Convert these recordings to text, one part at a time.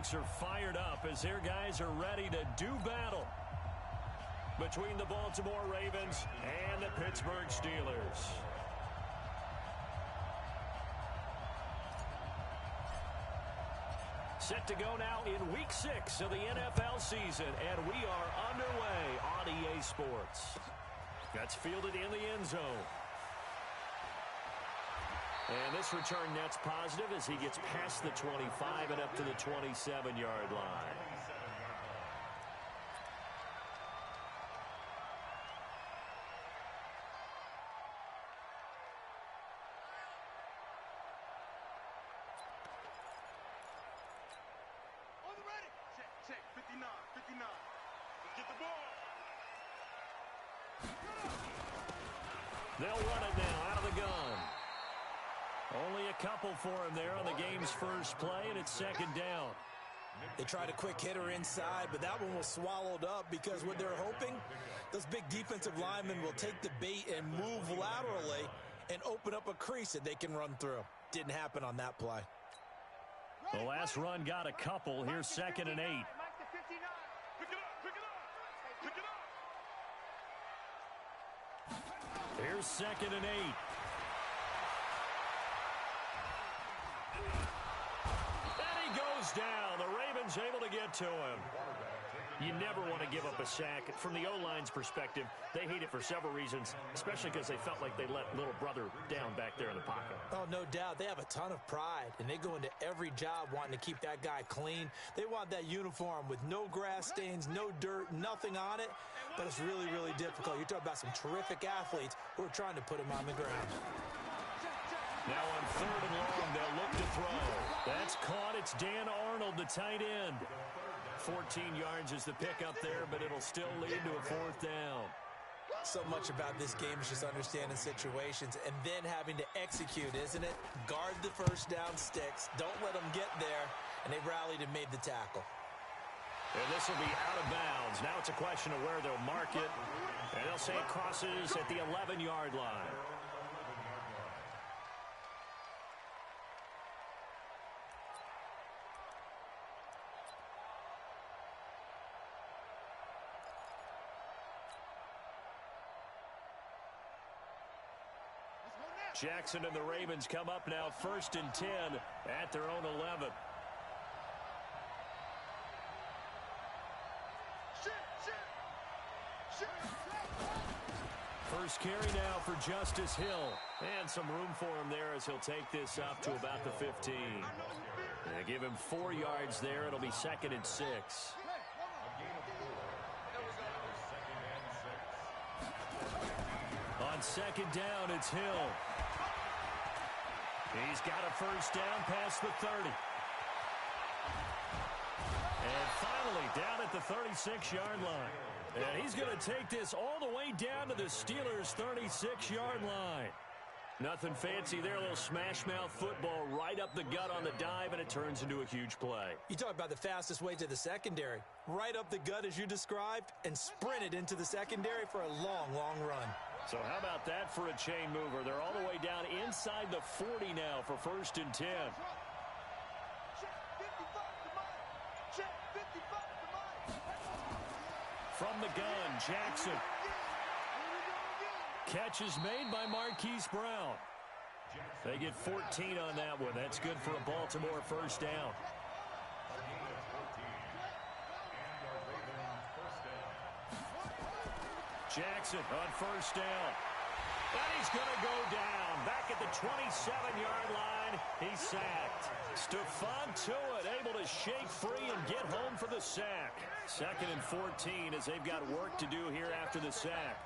folks are fired up as their guys are ready to do battle between the Baltimore Ravens and the Pittsburgh Steelers. Set to go now in Week 6 of the NFL season, and we are underway on EA Sports. That's fielded in the end zone. And this return net's positive as he gets past the 25 and up to the 27-yard line. Check, 59. Get the ball. They'll run it now out of the gun. Only a couple for him there on the game's first play, and it's second down. They tried a quick hitter inside, but that one was swallowed up because what they're hoping, those big defensive linemen will take the bait and move laterally and open up a crease that they can run through. Didn't happen on that play. The last run got a couple. Here's 2nd and 8. Here's 2nd and 8. And he goes down. The Ravens able to get to him. You never want to give up a sack. From the O-line's perspective, they hate it for several reasons, especially because they felt like they let little brother down back there in the pocket. Oh, no doubt. They have a ton of pride, and they go into every job wanting to keep that guy clean. They want that uniform with no grass stains, no dirt, nothing on it, but it's really, really difficult. You're talking about some terrific athletes who are trying to put him on the ground. Now on 3rd and long, they'll look to throw. That's caught. It's Dan Arnold, the tight end. 14 yards is the pickup there, but it'll still lead to a 4th down. So much about this game is just understanding situations and then having to execute, isn't it? Guard the first down sticks. Don't let them get there. And they rallied and made the tackle. And this will be out of bounds. Now it's a question of where they'll mark it. And they'll say it crosses at the 11-yard line. Jackson and the Ravens come up now 1st and 10 at their own 11. First carry now for Justice Hill. And some room for him there as he'll take this up to about the 15. They give him 4 yards there. It'll be 2nd and 6. On 2nd down, it's Hill. He's got a first down past the 30. And finally down at the 36-yard line. And he's going to take this all the way down to the Steelers' 36-yard line. Nothing fancy there, a little smash-mouth football right up the gut on the dive, and it turns into a huge play. You talk about the fastest way to the secondary. Right up the gut as you described, and sprinted into the secondary for a long, long run. So how about that for a chain mover? They're all the way down inside the 40 now for 1st and 10. From the gun, Jackson. Catch is made by Marquise Brown. They get 14 on that one. That's good for a Baltimore first down. Jackson on first down. And he's going to go down. Back at the 27-yard line, he's sacked. Stephon Tuitt able to shake free and get home for the sack. 2nd and 14 as they've got work to do here after the sack.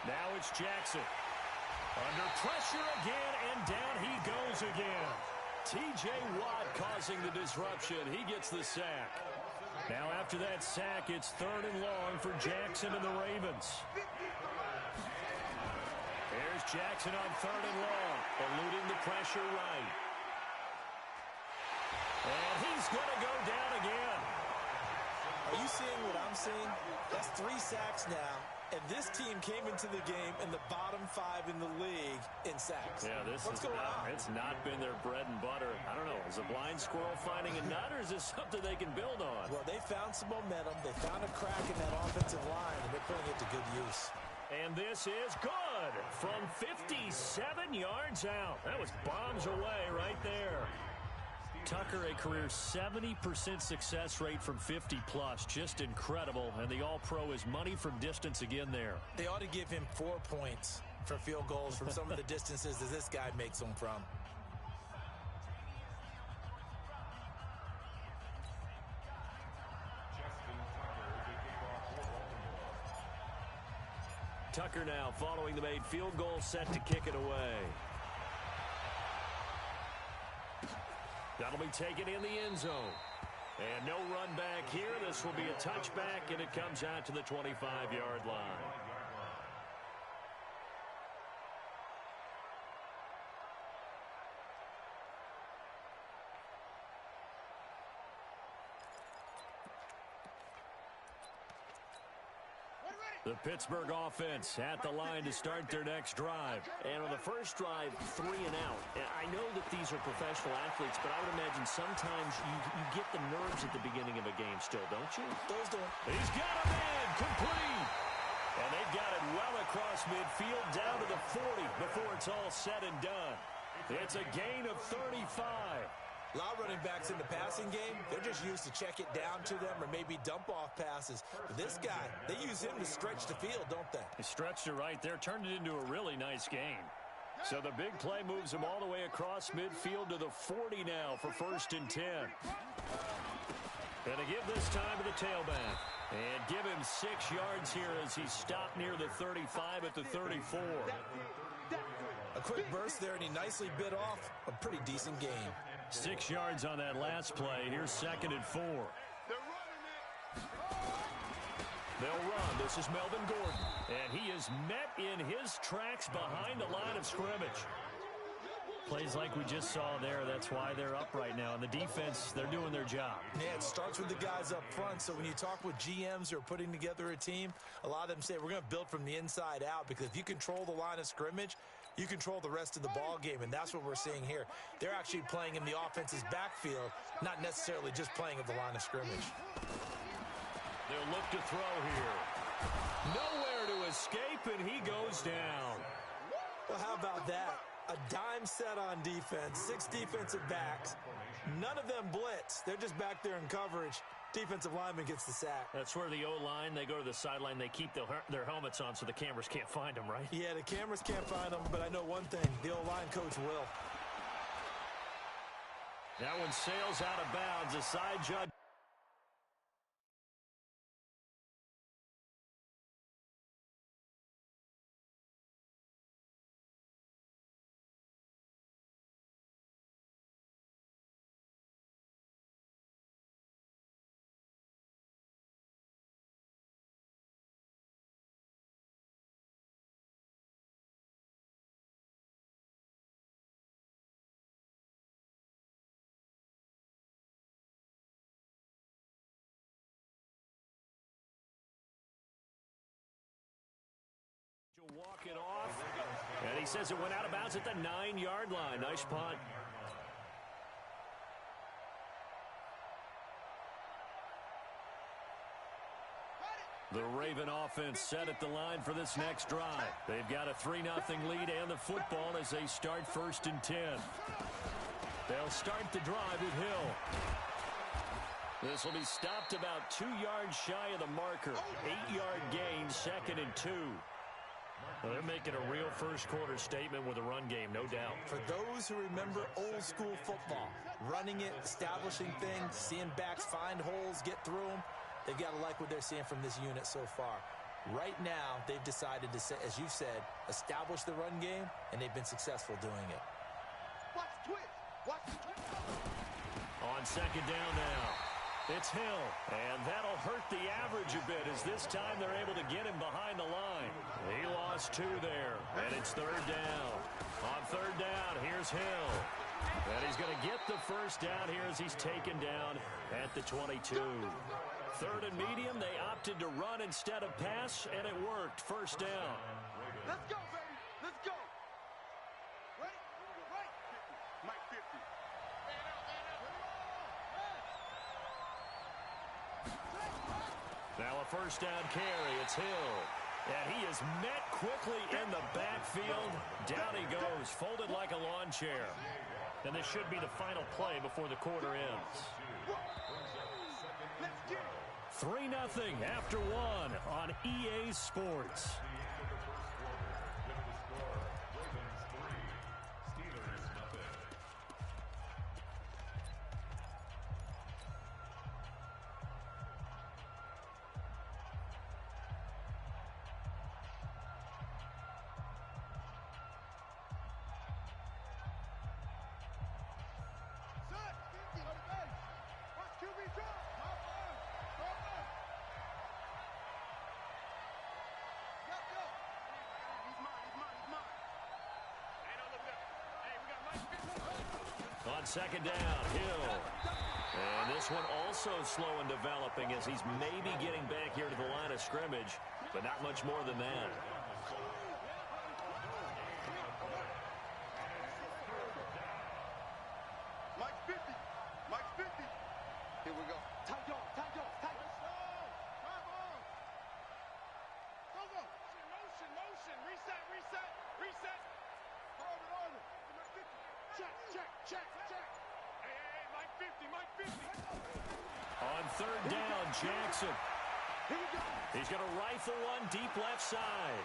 Now it's Jackson. Under pressure again, and down he goes again. T.J. Watt causing the disruption. He gets the sack. Now after that sack, it's 3rd and long for Jackson and the Ravens. Here's Jackson on 3rd and long, eluding the pressure right. And he's going to go down again. Are you seeing what I'm seeing? That's 3 sacks now. And this team came into the game in the bottom 5 in the league in sacks. Yeah, What's going on? It's not been their bread and butter. I don't know. Is a blind squirrel finding a nut, or is this something they can build on? Well, they found some momentum. They found a crack in that offensive line, and they're putting it to good use. And this is good from 57 yards out. That was bombs away right there. Tucker, a career 70% success rate from 50-plus. Just incredible. And the All-Pro is money from distance again there. They ought to give him 4 points for field goals from some of the distances that this guy makes them from. Tucker now following the made field goal, set to kick it away. That'll be taken in the end zone. And no run back here. This will be a touchback, and it comes out to the 25-yard line. The Pittsburgh offense at the line to start their next drive. And on the first drive, 3 and out. I know that these are professional athletes, but I would imagine sometimes you get the nerves at the beginning of a game still, don't you? Those don't. He's got him in, complete. And they've got it well across midfield down to the 40 before it's all said and done. It's a gain of 35. A lot of running backs in the passing game, they're just used to check it down to them or maybe dump-off passes. But this guy, they use him to stretch the field, don't they? He stretched it right there, turned it into a really nice gain. So the big play moves him all the way across midfield to the 40 now for 1st and 10. And to give this time to the tailback. And give him 6 yards here as he stopped near the 35 at the 34. A quick burst there, and he nicely bit off a pretty decent gain. 6 yards on that last play. Here's 2nd and 4. They'll run. This is Melvin Gordon. And he is met in his tracks behind the line of scrimmage. Plays like we just saw there. That's why they're up right now. And the defense, they're doing their job. Yeah, it starts with the guys up front. So when you talk with GMs who are putting together a team, a lot of them say we're going to build from the inside out, because if you control the line of scrimmage, you control the rest of the ball game, and that's what we're seeing here. They're actually playing in the offense's backfield, not necessarily just playing at the line of scrimmage. They'll look to throw here. Nowhere to escape, and he goes down. Well, how about that? A dime set on defense, 6 defensive backs. None of them blitz. They're just back there in coverage. Defensive lineman gets the sack. That's where the O-line, they go to the sideline, they keep their helmets on so the cameras can't find them, right? Yeah, the cameras can't find them, but I know one thing. The O-line coach will. That one sails out of bounds. A side judge. Walk it off, and he says it went out of bounds at the 9-yard line. Nice punt. The Raven offense set at the line for this next drive. They've got a 3-0 lead and the football as they start 1st and 10. They'll start the drive at Hill. This will be stopped about 2 yards shy of the marker. 8-yard gain, 2nd and 2. Well, they're making a real first-quarter statement with a run game, no doubt. For those who remember old-school football, running it, establishing things, seeing backs find holes, get through them, they've got to like what they're seeing from this unit so far. Right now, they've decided to, as you've said, establish the run game, and they've been successful doing it. Watch the twist. Watch the twist. On 2nd down now. It's Hill, and that'll hurt the average a bit as this time they're able to get him behind the line. He lost 2 there, and it's 3rd down. On 3rd down, here's Hill. And he's going to get the first down here as he's taken down at the 22. Third and medium, they opted to run instead of pass, and it worked. First down. Let's go, baby. Let's go. Right. Mike 50. Now a first down carry. It's Hill. And he is met quickly in the backfield. Down he goes, folded like a lawn chair. And this should be the final play before the quarter ends. 3-0 after one on EA Sports. On second down, Hill. And this one also slow in developing as he's maybe getting back here to the line of scrimmage, but not much more than that. Mike 50. Mike 50. Here we go. Tight dog. Tight dog. Tight. Go. Motion. Reset. Order. Check. Hey, Mike 50. On third down, Jackson. Here we go. He's going to rifle one deep left side.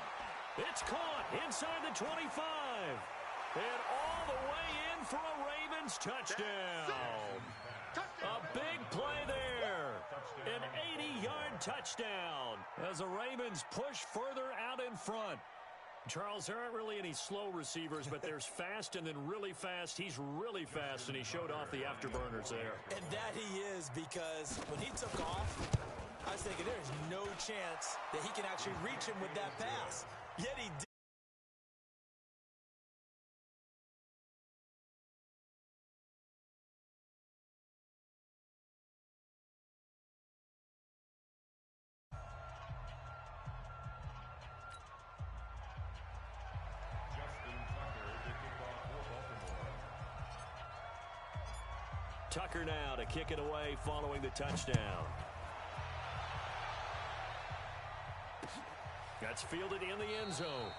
It's caught inside the 25. And all the way in for a Ravens touchdown. A big play there. An 80-yard touchdown as the Ravens push further out in front. Charles, there aren't really any slow receivers, but there's fast and then really fast. He's really fast, and he showed off the afterburners there. And that he is, because when he took off, I was thinking there's no chance that he can actually reach him with that pass. Yet he did. Tucker now to kick it away following the touchdown. That's fielded in the end zone.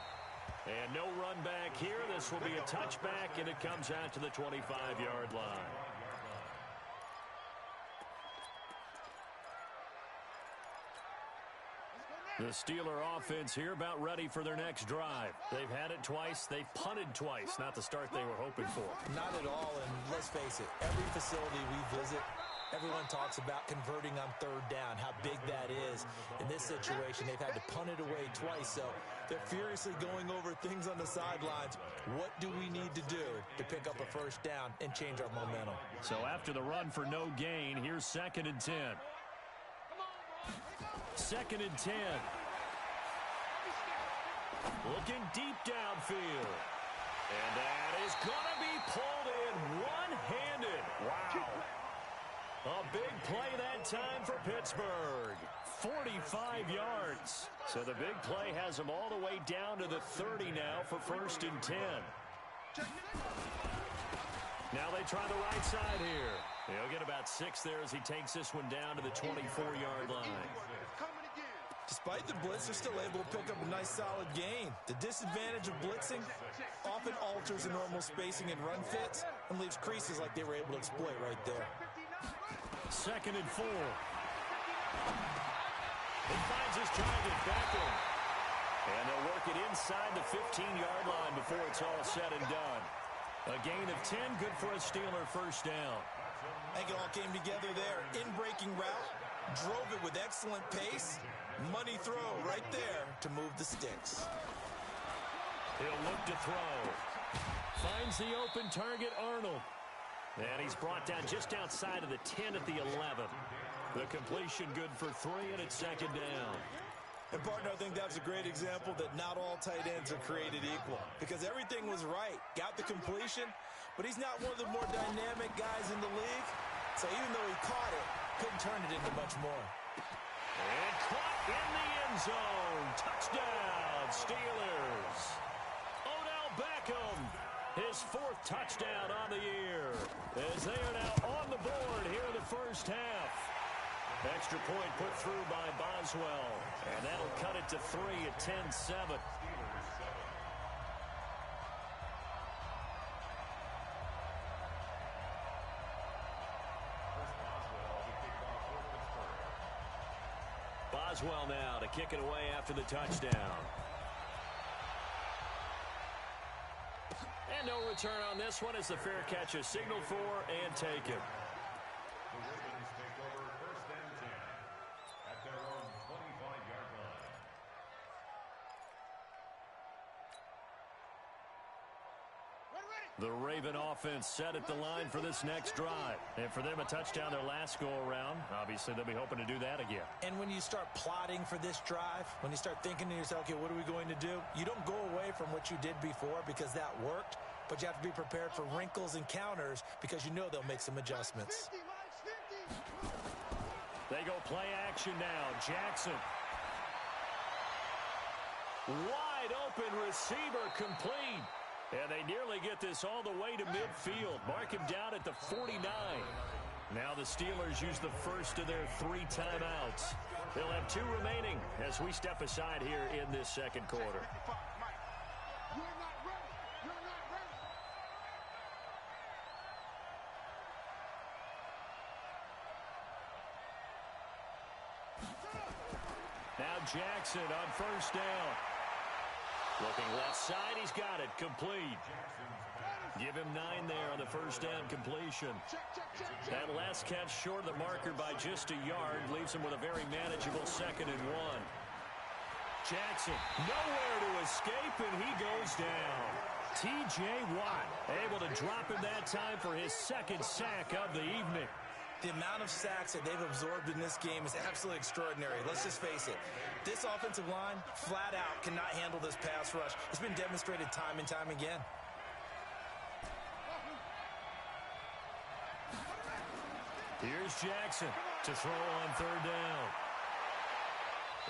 And no run back here. This will be a touchback, and it comes out to the 25-yard line. The Steeler offense here about ready for their next drive. They've had it twice. They've punted twice. Not the start they were hoping for. Not at all, and let's face it, every facility we visit, everyone talks about converting on third down, how big that is. In this situation, they've had to punt it away twice, so they're furiously going over things on the sidelines. What do we need to do to pick up a first down and change our momentum? So after the run for no gain, here's 2nd and 10. 2nd and 10. Looking deep downfield. And that is going to be pulled in one-handed. Wow. A big play that time for Pittsburgh. 45 yards. So the big play has them all the way down to the 30 now for 1st and 10. Now they try the right side here. He'll get about 6 there as he takes this one down to the 24-yard line. Despite the blitz, they're still able to pick up a nice solid gain. The disadvantage of blitzing often alters the normal spacing and run fits and leaves creases like they were able to exploit right there. 2nd and 4. He finds his target, Beckham. And they'll work it inside the 15-yard line before it's all said and done. A gain of 10, good for a Steeler first down. I think it all came together there. In-breaking route, drove it with excellent pace. Money throw right there to move the sticks. He'll look to throw. Finds the open target, Arnold. And he's brought down just outside of the 10 at the 11. The completion good for 3, and it's 2nd down. And, partner, I think that was a great example that not all tight ends are created equal. Because everything was right. Got the completion, but he's not one of the more dynamic guys in the league. So even though he caught it, couldn't turn it into much more. And caught in the end zone. Touchdown, Steelers. Odell Beckham, his 4th touchdown on the year, as they are now on the board here in the first half. Extra point put through by Boswell, and that'll cut it to 3 at 10-7. Boswell now to kick it away after the touchdown. And no return on this one as the fair catch is signaled for and taken. The Ravens take over 1st and 10 at their own 25-yard line. The Raven offense set at the line for this next drive. And for them, a touchdown their last go-around. Obviously, they'll be hoping to do that again. And when you start plotting for this drive, when you start thinking to yourself, okay, what are we going to do? You don't go away from what you did before because that worked, but you have to be prepared for wrinkles and counters because you know they'll make some adjustments. They go play action now. Jackson. Wide open receiver complete. And they nearly get this all the way to midfield. Mark him down at the 49. Now the Steelers use the first of their 3 timeouts. They'll have 2 remaining as we step aside here in this second quarter. Now Jackson on first down. Looking left side, he's got it. Complete. Give him 9 there on the first down completion. That last catch short of the marker by just a yard leaves him with a very manageable 2nd and 1. Jackson nowhere to escape, and he goes down. T.J. Watt able to drop him that time for his 2nd sack of the evening. The amount of sacks that they've absorbed in this game is absolutely extraordinary. Let's just face it. This offensive line, flat out, cannot handle this pass rush. It's been demonstrated time and time again. Here's Jackson to throw on 3rd down.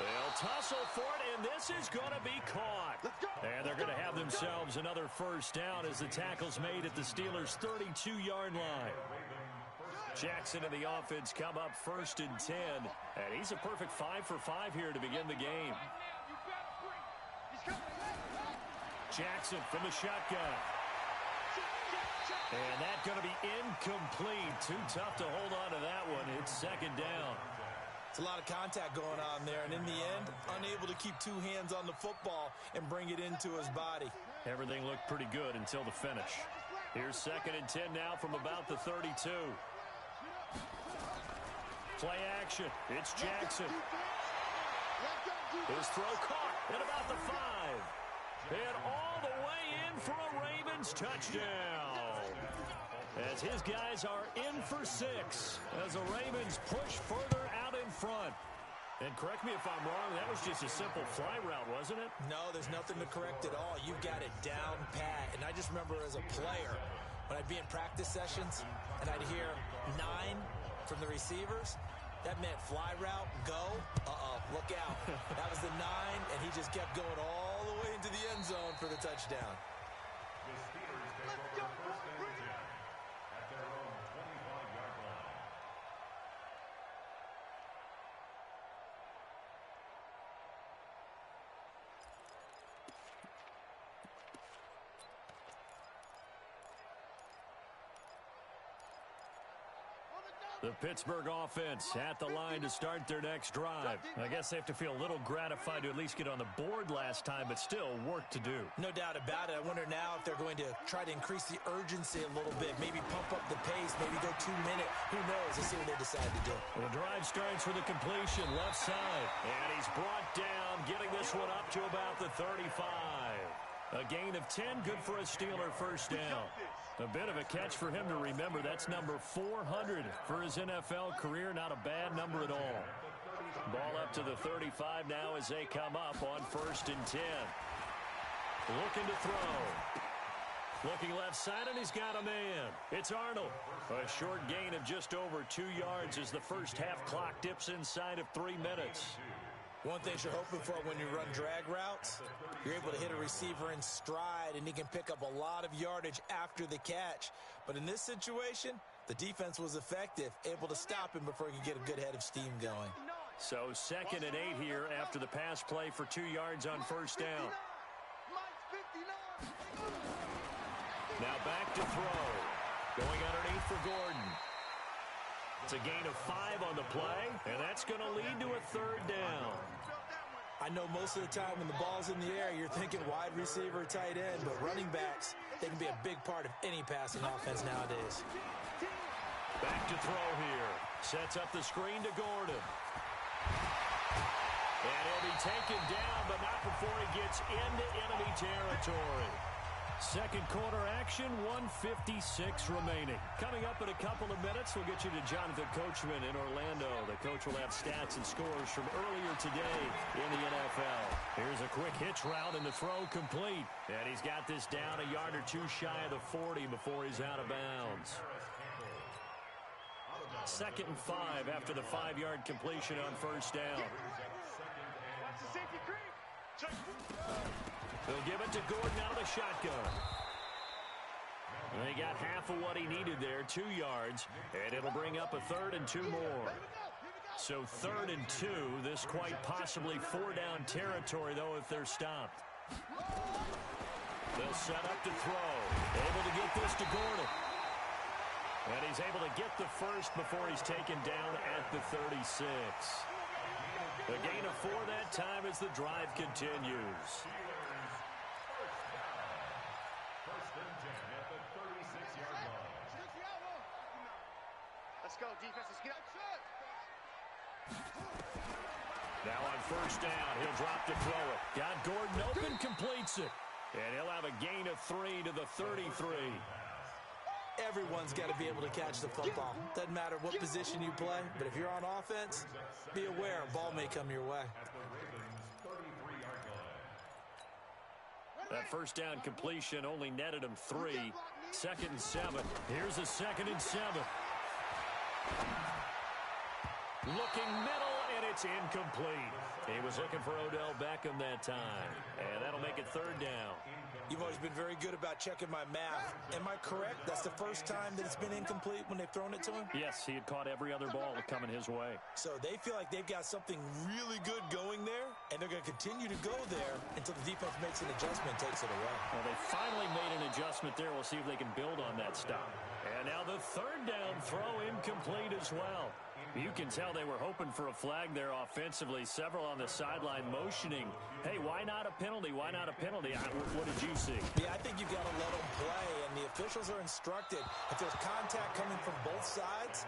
They'll tussle for it, and this is going to be caught. And they're going to have themselves another first down as the tackle's made at the Steelers' 32-yard line. Jackson and the offense come up 1st and 10, and he's a perfect 5 for 5 here to begin the game. Jackson from the shotgun. And that's going to be incomplete. Too tough to hold on to that one. It's 2nd down. It's a lot of contact going on there, and in the end, unable to keep 2 hands on the football and bring it into his body. Everything looked pretty good until the finish. Here's 2nd and 10 now from about the 32. Play action. It's Jackson. His throw caught at about the 5. And all the way in for a Ravens touchdown. As his guys are in for 6. As the Ravens push further out in front. And correct me if I'm wrong, that was just a simple fly route, wasn't it? No, there's nothing to correct at all. You've got it down pat. And I just remember as a player, when I'd be in practice sessions, and I'd hear 9 from the receivers, that meant fly route, go, look out. That was the 9, and he just kept going all the way into the end zone for the touchdown. The Steelers take over 1st and 10 at their own 25-yard line. The Pittsburgh offense at the line to start their next drive. I guess they have to feel a little gratified to at least get on the board last time, but still work to do. No doubt about it. I wonder now if they're going to try to increase the urgency a little bit, maybe pump up the pace, maybe go 2 minute. Who knows? Let's see what they decide to do. Well, the drive starts with a completion left side, and he's brought down, getting this one up to about the 35. A gain of 10, good for a Steeler first down. A bit of a catch for him to remember. That's number 400 for his NFL career. Not a bad number at all. Ball up to the 35 now as they come up on 1st and 10. Looking to throw. Looking left side, and he's got a man. It's Arnold. A short gain of just over 2 yards as the first half clock dips inside of 3 minutes. One thing you're hoping for when you run drag routes, you're able to hit a receiver in stride, and he can pick up a lot of yardage after the catch. But in this situation, the defense was effective, able to stop him before he could get a good head of steam going. So 2nd and 8 here after the pass play for 2 yards on first down. Now back to throw. Going underneath for Gordon. It's a gain of 5 on the play, and that's going to lead to a 3rd down. I know most of the time when the ball's in the air, you're thinking wide receiver, tight end, but running backs, they can be a big part of any passing offense nowadays. Back to throw here. Sets up the screen to Gordon. And he'll be taken down, but not before he gets into enemy territory. Second quarter action, 1:56 remaining. Coming up in a couple of minutes, we'll get you to Jonathan Coachman in Orlando. The coach will have stats and scores from earlier today in the NFL. Here's a quick hitch route, and the throw complete. And he's got this down a yard or 2 shy of the 40 before he's out of bounds. 2nd and 5 after the 5-yard completion on first down. They'll give it to Gordon out of the shotgun. And they got half of what he needed there, 2 yards, and it'll bring up a 3rd and 2 more. So 3rd and 2, this quite possibly 4-down territory, though, if they're stopped. They'll set up to throw. Able to get this to Gordon. And he's able to get the first before he's taken down at the 36. A gain of 4 that time as the drive continues. First and 10 at the 36-yard line. Let's go, defense. Let's get out. Now on first down, he'll drop to throw it. Got Gordon open, completes it. And he'll have a gain of 3 to the 33. Everyone's got to be able to catch the football. Doesn't matter what position you play, but if you're on offense, be aware a ball may come your way. That first down completion only netted him 3. 2nd and 7. Here's a 2nd and 7. Looking middle, and it's incomplete. He was looking for Odell Beckham that time, and that'll make it 3rd down. You've always been very good about checking my math. Am I correct? That's the first time that it's been incomplete when they've thrown it to him? Yes, he had caught every other ball coming his way. So they feel like they've got something really good going there, and they're going to continue to go there until the defense makes an adjustment and takes it away. Well, they finally made an adjustment there. We'll see if they can build on that stop. And now the 3rd down throw incomplete as well. You can tell they were hoping for a flag there offensively. Several on the sideline motioning. Hey, why not a penalty? Why not a penalty? What did you see? Yeah, I think you've got to let them play, and the officials are instructed. If there's contact coming from both sides,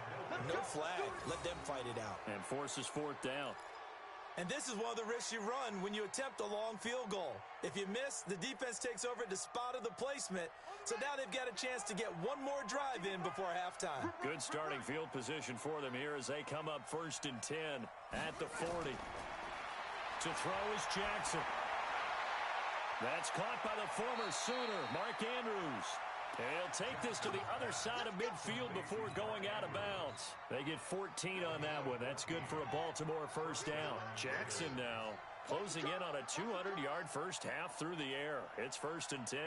no flag. Let them fight it out. And forces 4th down. And this is one of the risks you run when you attempt a long field goal. If you miss, the defense takes over at the spot of the placement. So now they've got a chance to get one more drive in before halftime. Good starting field position for them here as they come up 1st and 10 at the 40. To throw is Jackson. That's caught by the former Sooner, Mark Andrews. And he'll take this to the other side of midfield before going out of bounds. They get 14 on that one. That's good for a Baltimore first down. Jackson now closing in on a 200-yard first half through the air. It's 1st and 10.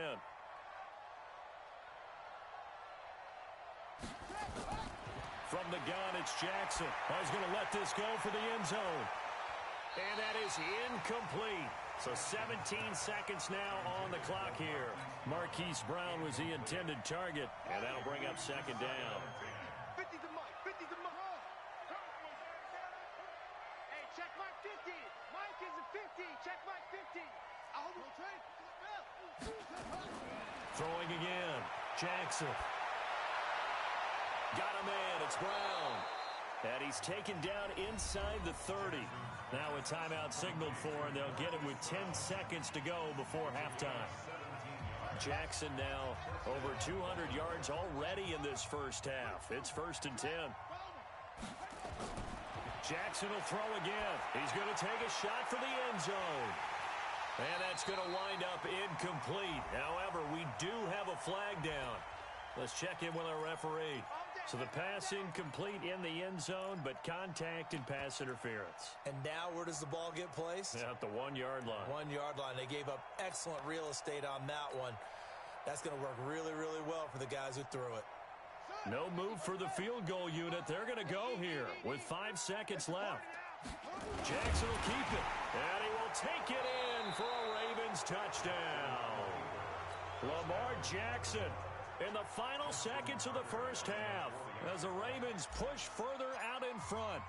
From the gun, it's Jackson. He's going to let this go for the end zone. And that is incomplete. So 17 seconds now on the clock here. Marquise Brown was the intended target, and that'll bring up 2nd down. 50 to Mike. 50 to Mike. Hey, check Mike 50. Mike is a 50. Check Mike 50. Throwing again. Jackson. Got a man. It's Brown. And he's taken down inside the 30. Now a timeout signaled for, and they'll get him with 10 seconds to go before halftime. Jackson now over 200 yards already in this first half. It's 1st and 10. Jackson will throw again. He's going to take a shot for the end zone. And that's going to wind up incomplete. However, we do have a flag down. Let's check in with our referee. So the pass incomplete in the end zone, but contact and pass interference. And now where does the ball get placed? At the 1-yard line. 1-yard line. They gave up excellent real estate on that one. That's going to work really, really well for the guys who threw it. No move for the field goal unit. They're going to go here with 5 seconds left. Jackson will keep it, and he will take it in for a Ravens touchdown. Lamar Jackson in the final seconds of the first half as the Ravens push further out in front.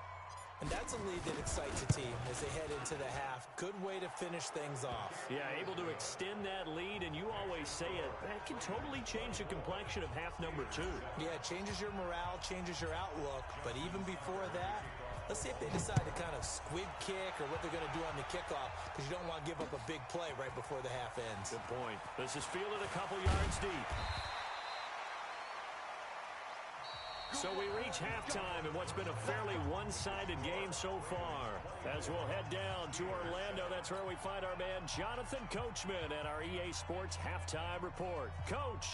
And that's a lead that excites a team as they head into the half. Good way to finish things off. Yeah, able to extend that lead, and you always say it, that can totally change the complexion of half number 2. Yeah, it changes your morale, changes your outlook. But even before that, let's see if they decide to kind of squib kick or what they're going to do on the kickoff, because you don't want to give up a big play right before the half ends. Good point. This is fielded a couple yards deep. So we reach halftime in what's been a fairly one-sided game so far. As we'll head down to Orlando, that's where we find our man Jonathan Coachman at our EA Sports Halftime Report. Coach.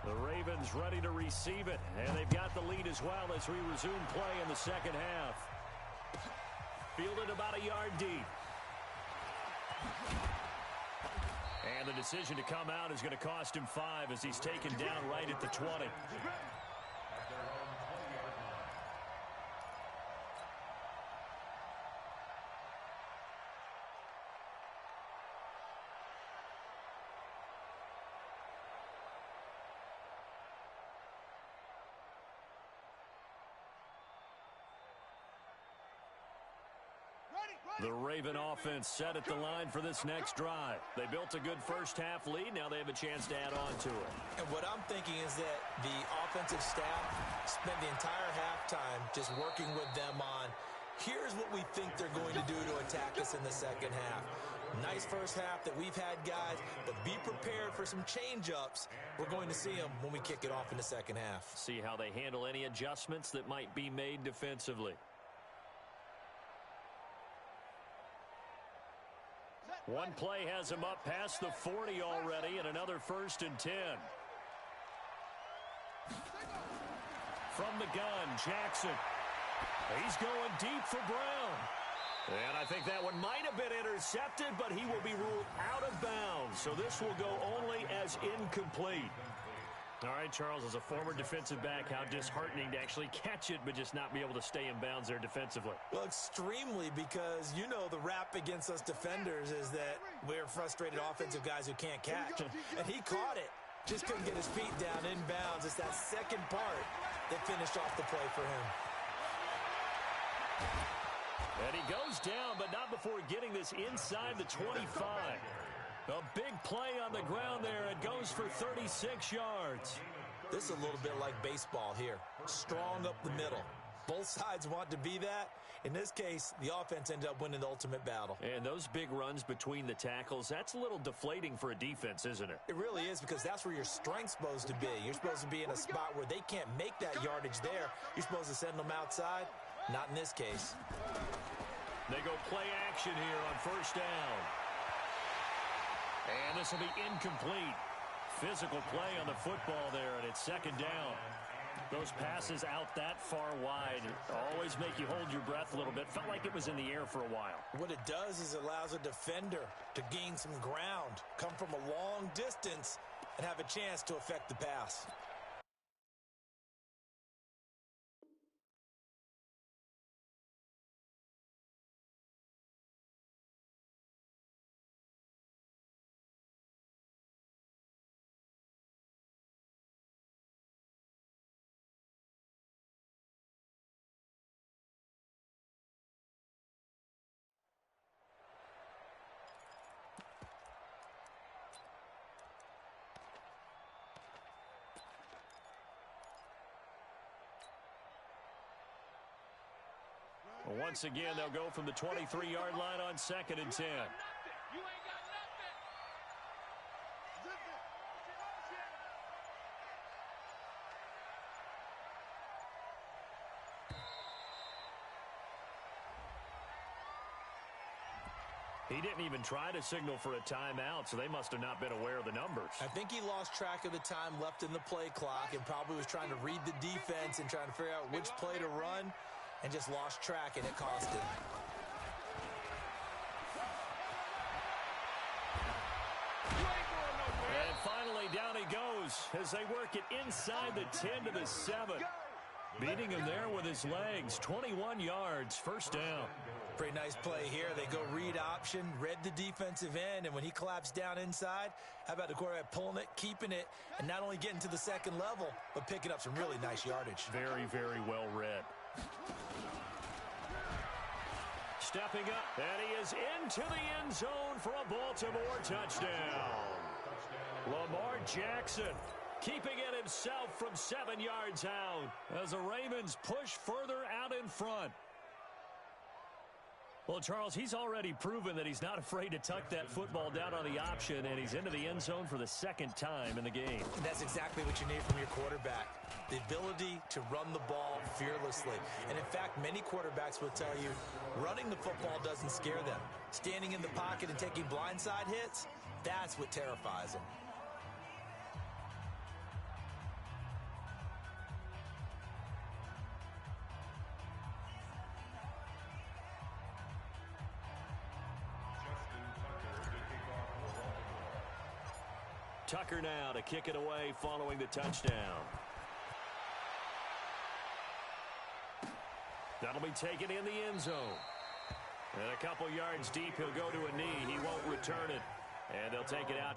The Ravens ready to receive it, and they've got the lead as well as we resume play in the second half. Fielded about a yard deep. And the decision to come out is going to cost him 5 as he's taken down right at the 20. The Raven offense set at the line for this next drive. They built a good first half lead. Now they have a chance to add on to it. And what I'm thinking is that the offensive staff spent the entire halftime just working with them on, here's what we think they're going to do to attack us in the second half. Nice first half that we've had, guys, but be prepared for some change-ups. We're going to see them when we kick it off in the second half. See how they handle any adjustments that might be made defensively. One play has him up past the 40 already, and another 1st and 10. From the gun, Jackson. He's going deep for Brown. And I think that one might have been intercepted, but he will be ruled out of bounds. So this will go only as incomplete. All right, Charles, as a former defensive back, how disheartening to actually catch it but just not be able to stay in bounds there defensively. Well, extremely, because you know the rap against us defenders is that we're frustrated offensive guys who can't catch. And he caught it. Just couldn't get his feet down in bounds. It's that second part that finished off the play for him. And he goes down, but not before getting this inside the 25. A big play on the ground there. It goes for 36 yards. This is a little bit like baseball here. Strong up the middle. Both sides want to be that. In this case, the offense ended up winning the ultimate battle. And those big runs between the tackles, that's a little deflating for a defense, isn't it? It really is, because that's where your strength's supposed to be. You're supposed to be in a spot where they can't make that yardage there. You're supposed to send them outside. Not in this case. They go play action here on 1st down. And this will be incomplete. Physical play on the football there, and it's 2nd down. Those passes out that far wide always make you hold your breath a little bit. Felt like it was in the air for a while. What it does is it allows a defender to gain some ground, come from a long distance, and have a chance to affect the pass. Once again, they'll go from the 23-yard line on 2nd and 10. He didn't even try to signal for a timeout, so they must have not been aware of the numbers. I think he lost track of the time left in the play clock and probably was trying to read the defense and trying to figure out which play to run and just lost track, and it cost him. And finally, down he goes as they work it inside the 10 to the 7. Beating him there with his legs. 21 yards, first down. Pretty nice play here. They go read option, read the defensive end, and when he collapsed down inside, how about the quarterback pulling it, keeping it, and not only getting to the second level, but picking up some really nice yardage. Very, very well read. Stepping up, and he is into the end zone for a Baltimore touchdown. Lamar Jackson keeping it himself from 7 yards out as the Ravens push further out in front. Well, Charles, he's already proven that he's not afraid to tuck that football down on the option, and he's into the end zone for the second time in the game. And that's exactly what you need from your quarterback, the ability to run the ball fearlessly. And, in fact, many quarterbacks will tell you running the football doesn't scare them. Standing in the pocket and taking blindside hits, that's what terrifies them. Tucker now to kick it away following the touchdown. That'll be taken in the end zone. And a couple yards deep, he'll go to a knee. He won't return it. And they'll take it out.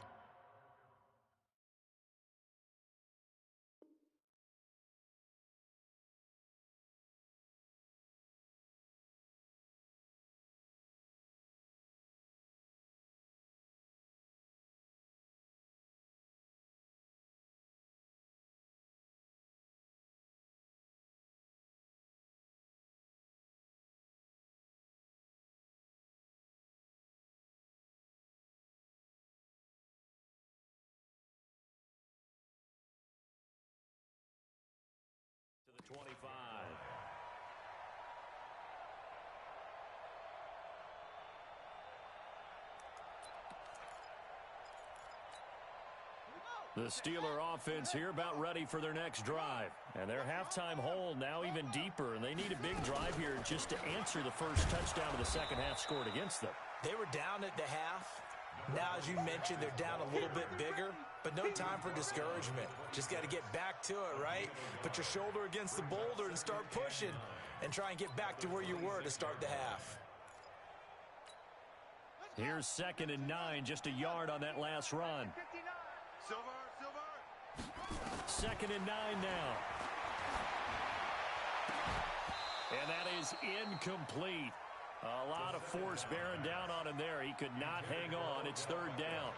To the 25. The Steeler offense here about ready for their next drive. And their halftime hole now even deeper, and they need a big drive here just to answer the first touchdown of the second half scored against them. They were down at the half. Now, as you mentioned, they're down a little bit bigger, but no time for discouragement. Just got to get back to it, right? Put your shoulder against the boulder and start pushing and try and get back to where you were to start the half. Here's 2nd and 9, just a yard on that last run. Silver. 2nd and 9 now. And that is incomplete. A lot of force bearing down on him there. He could not hang on. It's 3rd down.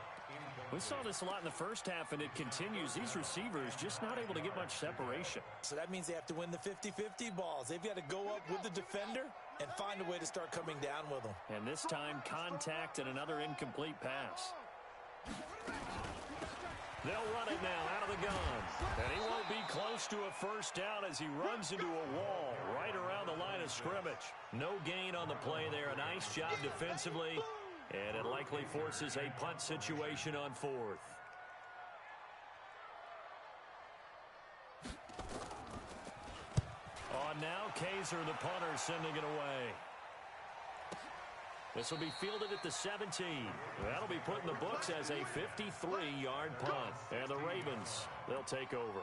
We saw this a lot in the first half, and it continues. These receivers just not able to get much separation. So that means they have to win the 50-50 balls. They've got to go up with the defender and find a way to start coming down with them. And this time, contact and another incomplete pass. They'll run it now out of the gun. And he won't be close to a first down as he runs into a wall right around the line of scrimmage. No gain on the play there. A nice job defensively. And it likely forces a punt situation on 4th. On now, Kaiser, the punter, sending it away. This will be fielded at the 17. That'll be put in the books as a 53-yard punt. And the Ravens, they'll take over.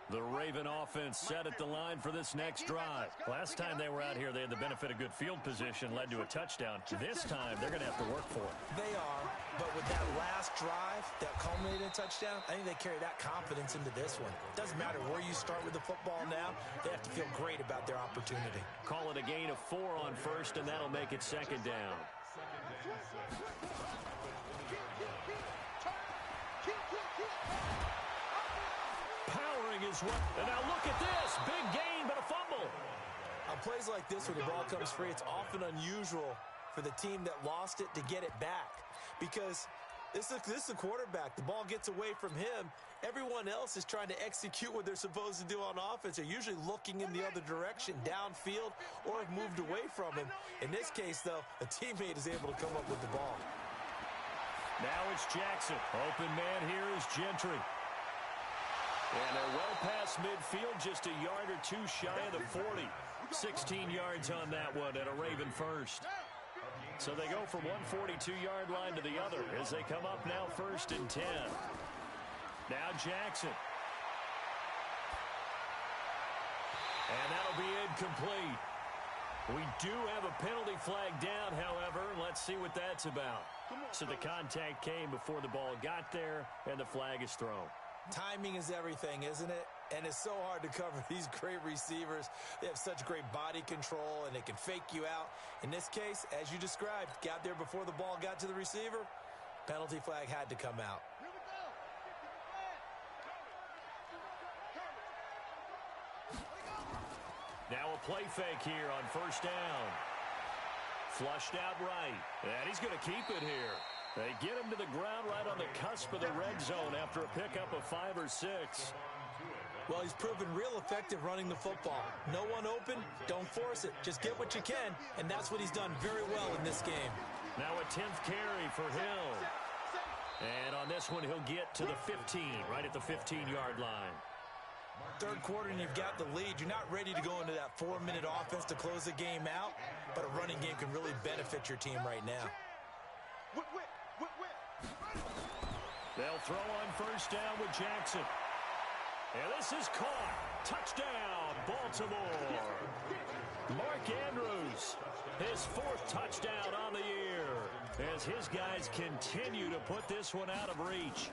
The Raven offense set at the line for this next drive. Last time they were out here, they had the benefit of good field position, led to a touchdown. This time, they're going to have to work for it. They are, but with that last drive that culminated in a touchdown, I think they carry that confidence into this one. Doesn't matter where you start with the football now, they have to feel great about their opportunity. Call it a gain of 4 on 1st, and that'll make it 2nd down. Powering his way. And now look at this. Big gain, but a fumble. On plays like this where the ball comes free, it's often unusual for the team that lost it to get it back. Because this is a quarterback. The ball gets away from him. Everyone else is trying to execute what they're supposed to do on offense. They're usually looking in the other direction, downfield, or have moved away from him. In this case, though, a teammate is able to come up with the ball. Now it's Jackson. Open man here is Gentry. And they're well past midfield, just a yard or two shy of the 40. 16 yards on that one and a Raven first. So they go from one 42-yard line to the other as they come up now 1st and 10. Now Jackson. And that'll be incomplete. We do have a penalty flag down, however. Let's see what that's about. So the contact came before the ball got there, and the flag is thrown. Timing is everything, isn't it? And it's so hard to cover these great receivers. They have such great body control, and they can fake you out. In this case, as you described, got there before the ball got to the receiver. Penalty flag had to come out. Now a play fake here on 1st down. Flushed out right. And he's going to keep it here. They get him to the ground right on the cusp of the red zone after a pickup of 5 or 6. Well, he's proven real effective running the football. No one open, don't force it. Just get what you can, and that's what he's done very well in this game. Now a 10th carry for Hill. And on this one, he'll get to the 15, right at the 15-yard line. Third quarter and you've got the lead. You're not ready to go into that 4-minute offense to close the game out, but a running game can really benefit your team right now. They'll throw on 1st down with Jackson. And this is caught. Touchdown, Baltimore. Mark Andrews, his 4th touchdown on the year as his guys continue to put this one out of reach.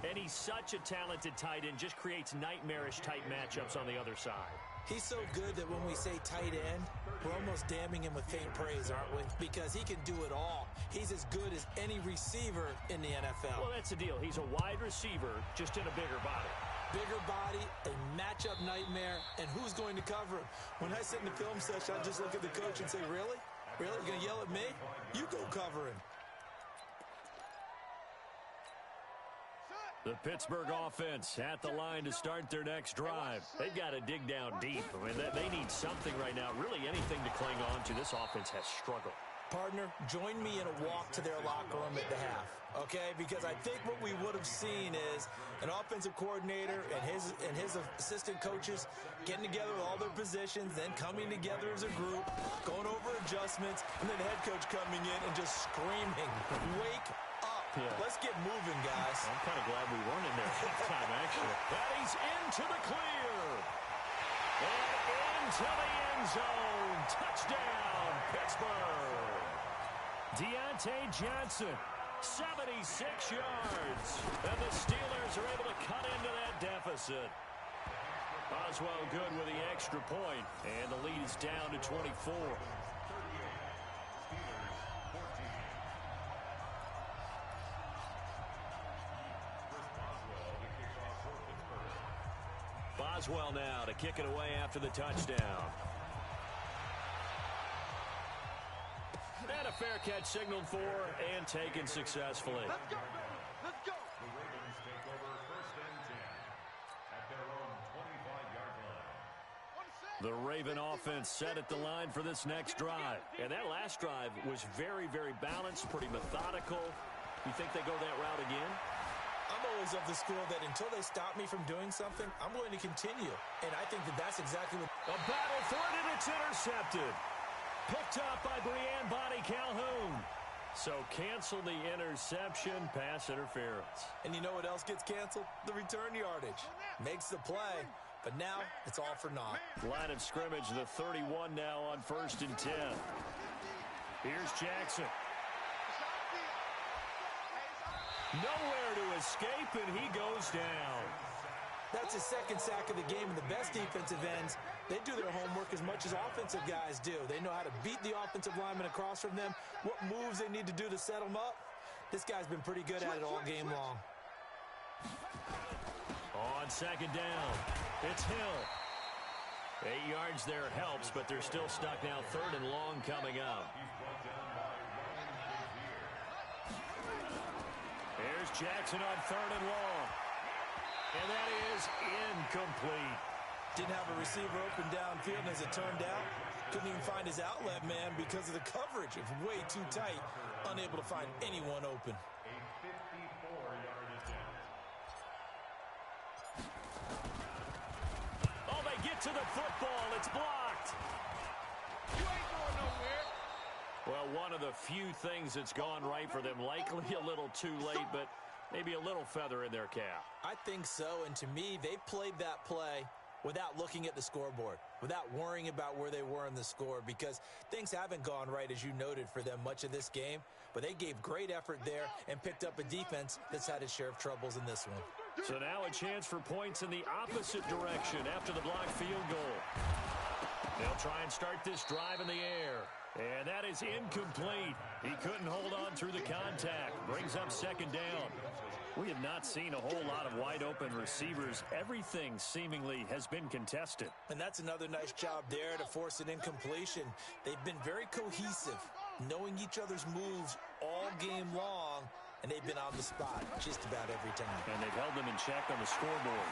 And he's such a talented tight end, just creates nightmarish tight matchups on the other side. He's so good that when we say tight end, we're almost damning him with faint praise, aren't we? Because he can do it all. He's as good as any receiver in the NFL. Well, that's the deal. He's a wide receiver, just in a bigger body. Bigger body, a matchup nightmare, and who's going to cover him? When I sit in the film session, I just look at the coach and say, really? Really? You're going to yell at me? You go cover him. The Pittsburgh offense at the line to start their next drive. They've got to dig down deep. I mean, they need something right now, really anything to cling on to. This offense has struggled. Partner, join me in a walk to their locker room at the half, okay? Because I think what we would have seen is an offensive coordinator and his assistant coaches getting together with all their positions, then coming together as a group, going over adjustments, and then the head coach coming in and just screaming, wake up. Yeah. Let's get moving, guys. I'm kind of glad we weren't in there halftime, actually. But he's into the clear. And into the end zone. Touchdown, Pittsburgh. Deontay Johnson, 76 yards. And the Steelers are able to cut into that deficit. Oswell good with the extra point. And the lead is down to 24. Boswell now to kick it away after the touchdown. And a fair catch signaled for and taken successfully. Let's go. Let's go. The Ravens take over 1st and 10 at their own 25-yard line. The Raven offense set at the line for this next drive. And that last drive was very, very balanced, pretty methodical. You think they go that route again? I'm always of the school that until they stop me from doing something, I'm going to continue. And I think that that's exactly what... A battle for it, and it's intercepted. Picked up by Breanne Bonnie Calhoun. So cancel the interception, pass interference. And you know what else gets canceled? The return yardage. Makes the play, but now it's all for naught. Line of scrimmage, the 31 now on 1st and 10. Here's Jackson. Nowhere to escape, and he goes down. That's his 2nd sack of the game, and the best defensive ends, they do their homework as much as offensive guys do. They know how to beat the offensive lineman across from them, what moves they need to do to set them up. This guy's been pretty good at it all game long. On second down, it's Hill. 8 yards there helps, but they're still stuck now. 3rd and long coming up. Here's Jackson on 3rd and long. And that is incomplete. Didn't have a receiver open downfield, and as it turned out, couldn't even find his outlet man because of the coverage. It's way too tight, unable to find anyone open. A 54-yard attempt. Oh, they get to the football. It's blocked. You ain't going nowhere. Well, one of the few things that's gone right for them. Likely a little too late, but maybe a little feather in their cap. I think so, and to me, they played that play without looking at the scoreboard, without worrying about where they were in the score, because things haven't gone right, as you noted, for them much of this game. But they gave great effort there and picked up a defense that's had its share of troubles in this one. So now a chance for points in the opposite direction after the blocked field goal. They'll try and start this drive in the air. And that is incomplete. He couldn't hold on through the contact. Brings up second down. We have not seen a whole lot of wide-open receivers. Everything seemingly has been contested. And that's another nice job there to force an incompletion. They've been very cohesive, knowing each other's moves all game long, and they've been on the spot just about every time. And they've held them in check on the scoreboard.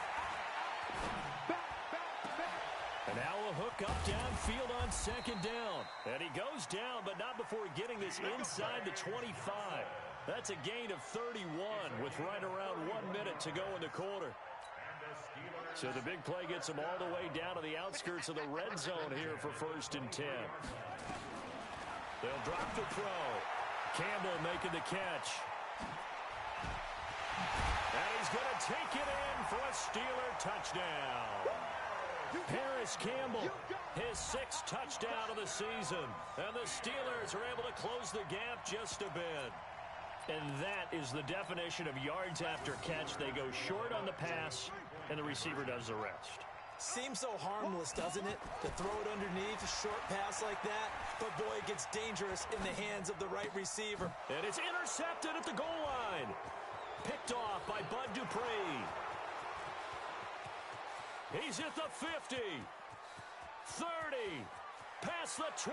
And now a hook up downfield on second down. And he goes down, but not before getting this inside the 25. That's a gain of 31 with right around 1 minute to go in the quarter. So the big play gets them all the way down to the outskirts of the red zone here for 1st and 10. They'll drop the throw. Campbell making the catch. And he's going to take it in for a Steeler touchdown. Paris Campbell, his 6th touchdown of the season. And the Steelers are able to close the gap just a bit. And that is the definition of yards after catch. They go short on the pass, and the receiver does the rest. Seems so harmless, doesn't it, to throw it underneath a short pass like that? But, boy, it gets dangerous in the hands of the right receiver. And it's intercepted at the goal line. Picked off by Bud Dupree. He's at the 50, 30, past the 20.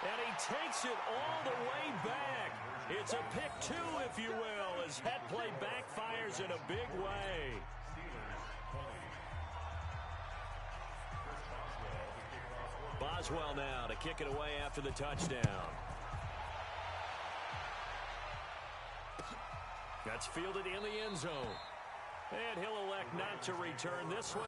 And he takes it all the way back. It's a pick 2, if you will, as that play backfires in a big way. Boswell now to kick it away after the touchdown. That's fielded in the end zone. And he'll elect not to return this one.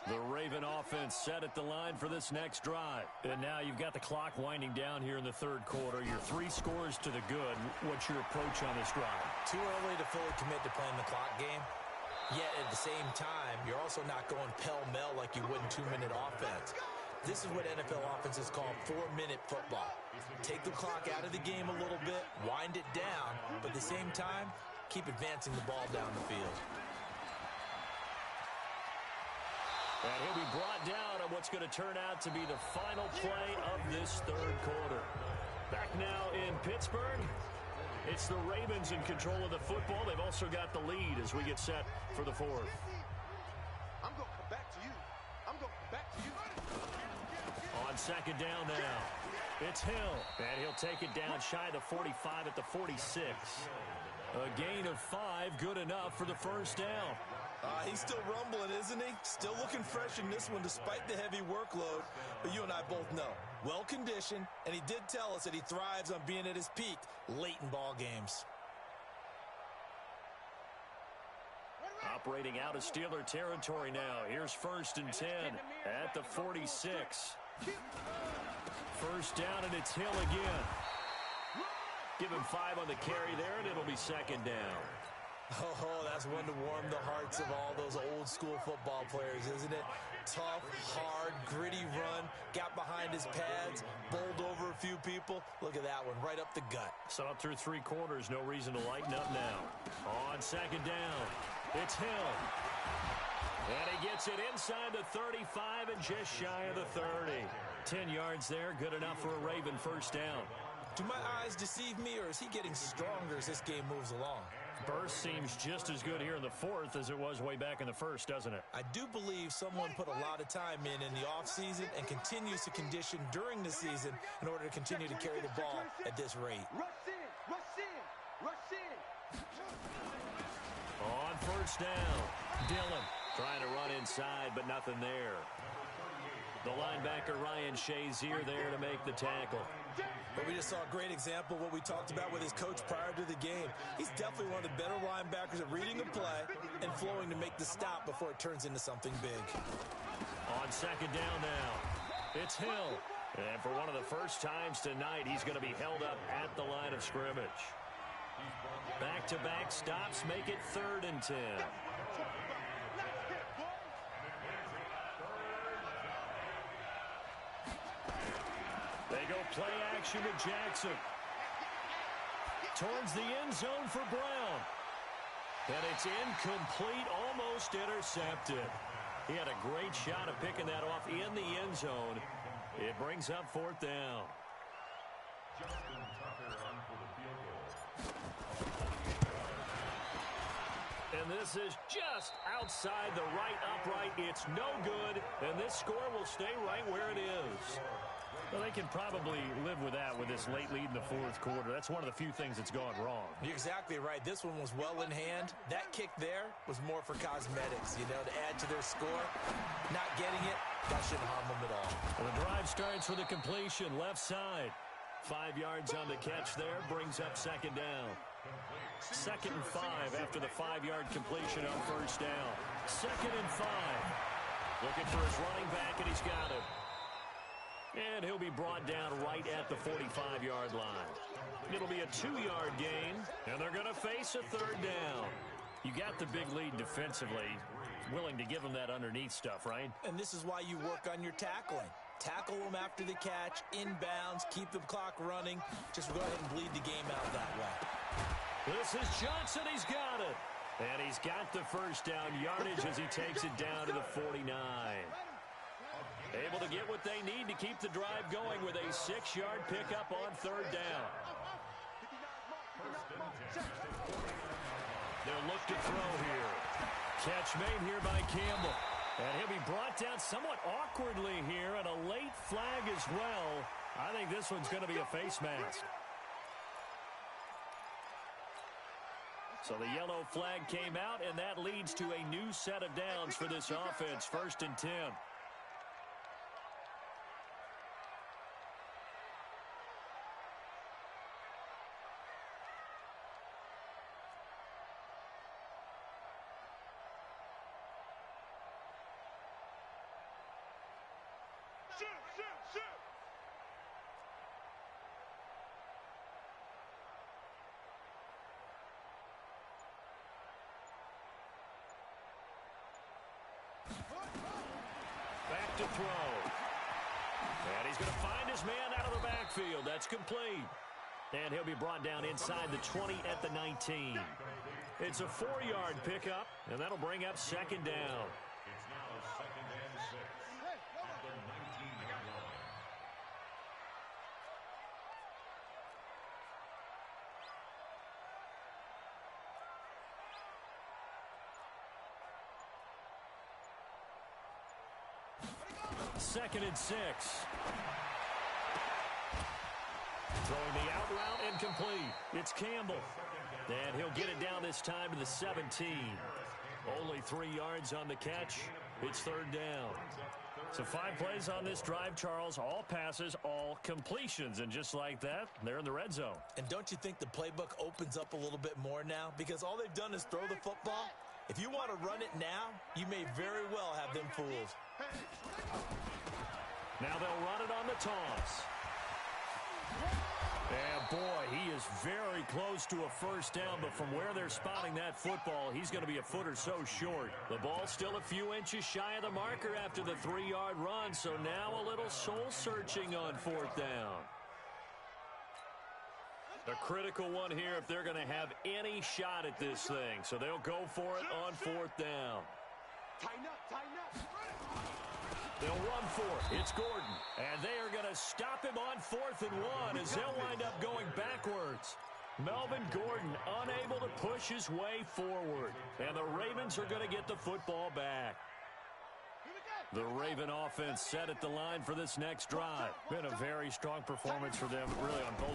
The Raven offense set at the line for this next drive. And now you've got the clock winding down here in the 3rd quarter. You're 3 scores to the good. What's your approach on this drive? Too early to fully commit to playing the clock game. Yet at the same time, you're also not going pell-mell like you would in 2-minute offense. This is what NFL offenses call 4-minute football. Take the clock out of the game a little bit, wind it down, but at the same time, keep advancing the ball down the field. And he'll be brought down on what's going to turn out to be the final play of this 3rd quarter. Back now in Pittsburgh, it's the Ravens in control of the football. They've also got the lead as we get set for the 4th. I'm going to come back to you. I'm going to come back to you. On second down now, it's Hill. And he'll take it down shy of the 45 at the 46. A gain of 5, good enough for the 1st down. He's still rumbling, isn't he? Still looking fresh in this one despite the heavy workload. But you and I both know, well-conditioned, and he did tell us that he thrives on being at his peak late in ball games. Operating out of Steeler territory now. Here's 1st and 10 at the 46. 1st down, and it's Hill again. Give him 5 on the carry there, and it'll be 2nd down. Oh, that's one to warm the hearts of all those old-school football players, isn't it? Tough, hard, gritty run, got behind his pads, bowled over a few people. Look at that one, right up the gut. So up through 3 quarters, no reason to lighten up now. On 2nd down, it's Hill. And he gets it inside the 35 and just shy of the 30. 10 yards there, good enough for a Raven first down. Do my eyes deceive me, or is he getting stronger as this game moves along? Burst seems just as good here in the fourth as it was way back in the first, doesn't it? I do believe someone put a lot of time in the offseason and continues to condition during the season in order to continue to carry the ball at this rate. Rush in, rush in, rush in. On first down, Dillon trying to run inside, but nothing there. The linebacker, Ryan Shazier, there to make the tackle. But we just saw a great example of what we talked about with his coach prior to the game. He's definitely one of the better linebackers at reading a play and flowing to make the stop before it turns into something big. On second down now, it's Hill. And for one of the first times tonight, he's going to be held up at the line of scrimmage. Back-to-back stops make it 3rd and 10. They go play action with Jackson. Towards the end zone for Brown. And it's incomplete, almost intercepted. He had a great shot at picking that off in the end zone. It brings up 4th down. And this is just outside the right upright. It's no good, and this score will stay right where it is. Well, they can probably live with that with this late lead in the 4th quarter. That's one of the few things that's gone wrong. You're exactly right. This one was well in hand. That kick there was more for cosmetics, to add to their score. Not getting it, that shouldn't harm them at all. Well, the drive starts with a completion left side. 5 yards on the catch there, brings up 2nd down. 2nd and 5 after the 5-yard completion on first down. 2nd and 5. Looking for his running back, and he's got it. And he'll be brought down right at the 45-yard line. It'll be a 2-yard gain, and they're going to face a 3rd down. You got the big lead defensively. Willing to give them that underneath stuff, right? And this is why you work on your tackling. Tackle them after the catch, inbounds, keep the clock running. Just go ahead and bleed the game out that way. This is Johnson. He's got it. And he's got the first down yardage as he takes it down to the 49. Able to get what they need to keep the drive going with a 6-yard pickup on 3rd down. They'll look to throw here. Catch made here by Campbell. And he'll be brought down somewhat awkwardly here, and a late flag as well. I think this one's going to be a face mask. So the yellow flag came out, and that leads to a new set of downs for this offense. 1st and 10. Back to throw. And he's going to find his man out of the backfield. That's complete. And he'll be brought down inside the 20 at the 19. It's a 4-yard pickup, and that'll bring up 2nd down. It's now 2nd and 6 at the 19-yard line. Second and 6. Throwing the out route and complete. It's Campbell. And he'll get it down this time to the 17. Only 3 yards on the catch. It's 3rd down. So 5 plays on this drive, Charles. All passes, all completions. And just like that, they're in the red zone. And don't you think the playbook opens up a little bit more now? Because all they've done is throw the football. If you want to run it now, you may very well have them fooled. Now they'll run it on the toss. And boy, he is very close to a first down, but from where they're spotting that football, he's going to be a foot or so short. The ball's still a few inches shy of the marker after the 3-yard run, so now a little soul-searching on 4th down. A critical one here if they're going to have any shot at this thing, so they'll go for it on 4th down. Tighten up, tighten up. They'll run for it. It's Gordon. And they are going to stop him on 4th and 1 as they'll wind up going backwards. Melvin Gordon unable to push his way forward. And the Ravens are going to get the football back. The Raven offense set at the line for this next drive. Been a very strong performance for them, really, on both